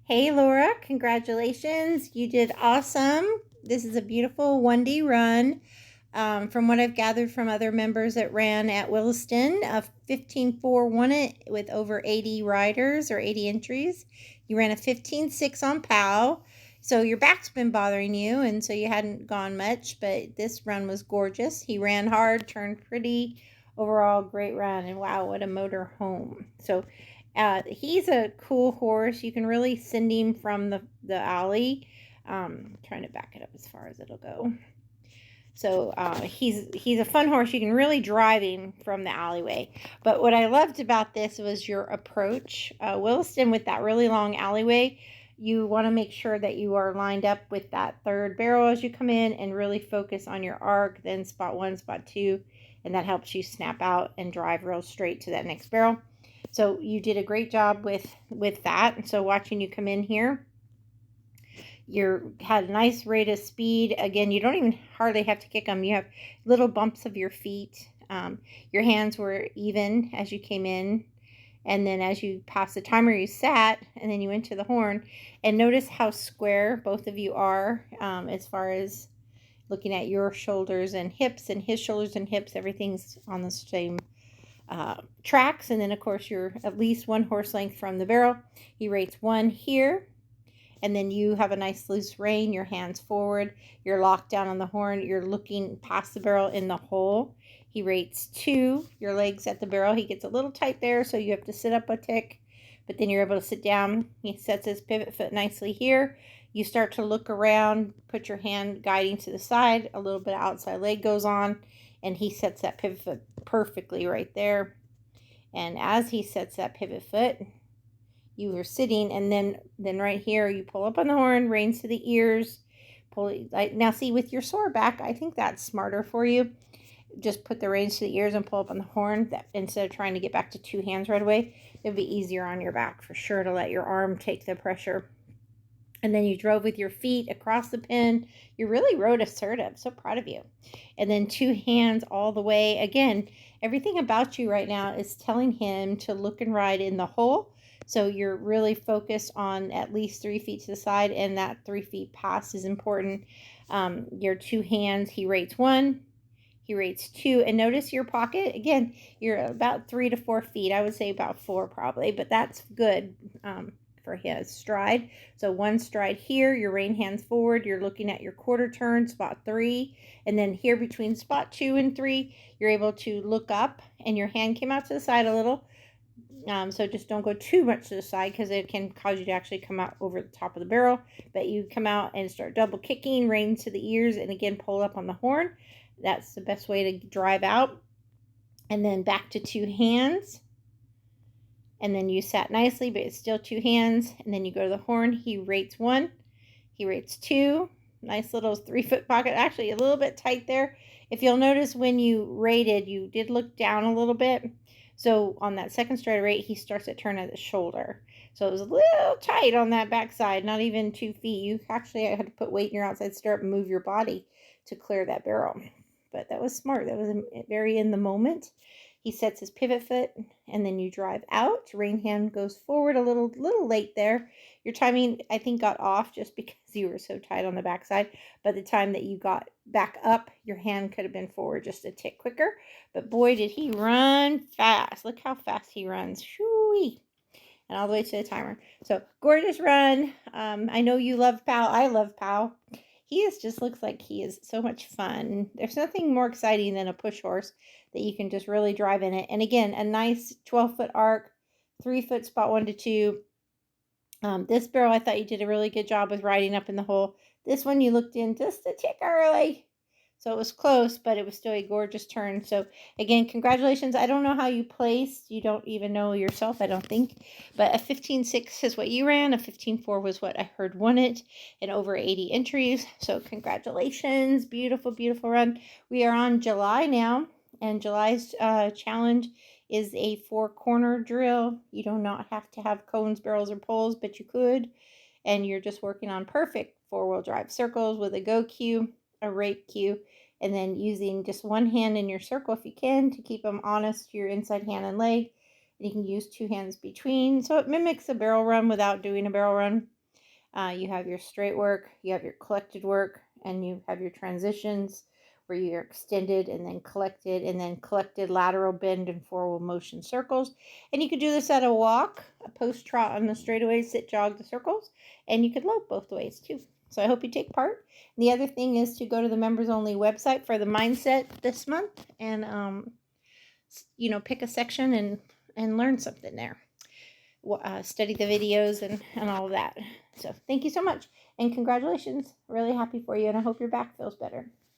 Hey Laura, congratulations. You did awesome. This is a beautiful 1D run. From what I've gathered from other members that ran at Williston, a 15.4 won it with over 80 riders or 80 entries. You ran a 15.6 on POW. So your back's been bothering you, and so you hadn't gone much, but this run was gorgeous. He ran hard, turned pretty. Overall, great run, and wow, what a motor home. So he's a cool horse. You can really send him from the alley. Trying to back it up as far as it'll go. So he's a fun horse. You can really drive him from the alleyway. But what I loved about this was your approach. Williston, with that really long alleyway, you want to make sure that you are lined up with that third barrel as you come in and really focus on your arc, then spot 1, spot 2, and that helps you snap out and drive real straight to that next barrel. So you did a great job with that. So watching you come in here, you had a nice rate of speed. Again, you don't even hardly have to kick them. You have little bumps of your feet. Your hands were even as you came in. And then as you passed the timer, you sat, and then you went to the horn. And notice how square both of you are as far as looking at your shoulders and hips, and his shoulders and hips. Everything's on the same tracks. And then, of course, you're at least 1 horse length from the barrel. He rates 1 here. And then you have a nice loose rein, your hands forward, you're locked down on the horn, you're looking past the barrel in the hole. He rates 2, your legs at the barrel. He gets a little tight there, so you have to sit up a tick, but then you're able to sit down. He sets his pivot foot nicely here. You start to look around, put your hand guiding to the side, a little bit of outside leg goes on, and he sets that pivot foot perfectly right there. And as he sets that pivot foot, you were sitting, and then right here you pull up on the horn, reins to the ears, now see, with your sore back, I think that's smarter for you. Just put the reins to the ears and pull up on the horn, that instead of trying to get back to 2 hands right away. It'd be easier on your back for sure to let your arm take the pressure. And then you drove with your feet across the pin. You really rode assertive. So proud of you. And then 2 hands all the way. Again, everything about you right now is telling him to look and ride in the hole. So you're really focused on at least 3 feet to the side, and that 3 feet pass is important. Your 2 hands, he rates 1. He rates 2. And notice your pocket. Again, you're about 3 to 4 feet. I would say about 4 probably, but that's good. For his stride. So 1 stride here, your rein hands forward, you're looking at your quarter turn, spot 3, and then here between spot 2 and 3, you're able to look up, and your hand came out to the side a little. So just don't go too much to the side, because it can cause you to actually come out over the top of the barrel. But you come out and start double kicking, rein to the ears, and again pull up on the horn. That's the best way to drive out. And then back to 2 hands. And then you sat nicely, but it's still 2 hands. And then you go to the horn. He rates 1. He rates 2. Nice little 3-foot pocket. Actually, a little bit tight there. If you'll notice, when you rated, you did look down a little bit. So on that second stride rate, he starts to turn at the shoulder. So it was a little tight on that backside, not even 2 feet. You actually had to put weight in your outside stirrup and move your body to clear that barrel. But that was smart. That was very in the moment. He sets his pivot foot, and then you drive out. Rein hand goes forward a little late there. Your timing, I think, got off just because you were so tight on the backside. By the time that you got back up, your hand could have been forward just a tick quicker. But boy, did he run fast. Look how fast he runs. Shoo-wee. And all the way to the timer. So, gorgeous run. I know you love POW. I love POW. He just looks like he is so much fun. There's nothing more exciting than a push horse that you can just really drive in it. And again, a nice 12-foot arc, 3-foot spot 1 to 2. This barrel, I thought you did a really good job with riding up in the hole. This one, you looked in just a tick early. So it was close, but it was still a gorgeous turn. So again, congratulations. I don't know how you placed. You don't even know yourself, I don't think. But a 15.6 is what you ran. A 15.4 was what I heard won it, and over 80 entries. So congratulations. Beautiful, beautiful run. We are on July now, and July's challenge is a 4-corner drill. You do not have to have cones, barrels, or poles, but you could. And you're just working on perfect 4-wheel drive circles with a go cue, a rate cue, and then using just 1 hand in your circle if you can to keep them honest to your inside hand and leg. And you can use 2 hands between. So it mimics a barrel run without doing a barrel run. You have your straight work, you have your collected work, and you have your transitions where you're extended and then collected lateral bend and forward motion circles. And you could do this at a walk, a post trot on the straightaways, sit, jog the circles, and you could lope both ways too. So I hope you take part. And the other thing is to go to the members only website for the mindset this month and pick a section and learn something there. Study the videos and all of that. So thank you so much and congratulations. Really happy for you, and I hope your back feels better.